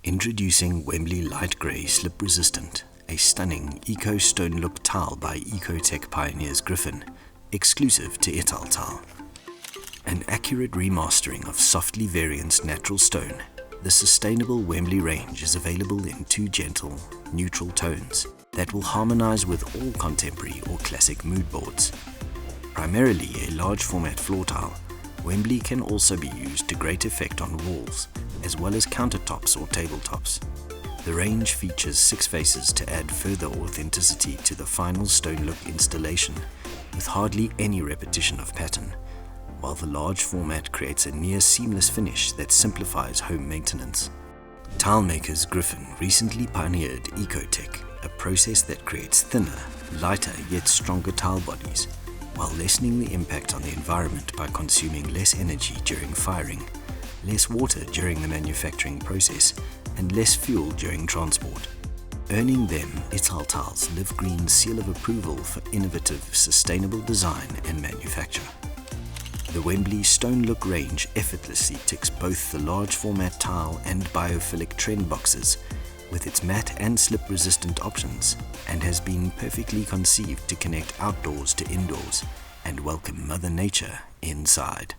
Introducing Wembley Light Grey Slip Resistant, a stunning eco stone look tile by EcoTec Pioneers Gryphon, exclusive to Italtile. An accurate remastering of softly variant natural stone, the sustainable Wembley range is available in two gentle, neutral tones that will harmonise with all contemporary or classic mood boards. Primarily a large format floor tile, Wembley can also be used to great effect on walls, as well as countertops or tabletops. The range features 6 faces to add further authenticity to the final stone look installation, with hardly any repetition of pattern, while the large format creates a near seamless finish that simplifies home maintenance. Tilemakers Gryphon recently pioneered EcoTec, a process that creates thinner, lighter yet stronger tile bodies, while lessening the impact on the environment by consuming less energy during firing, less water during the manufacturing process, and less fuel during transport, earning them Italtile's LiveGreen seal of approval for innovative, sustainable design and manufacture. The Wembley Stone Look range effortlessly ticks both the large format tile and biophilic trend boxes with its matte and slip resistant options, and has been perfectly conceived to connect outdoors to indoors and welcome Mother Nature inside.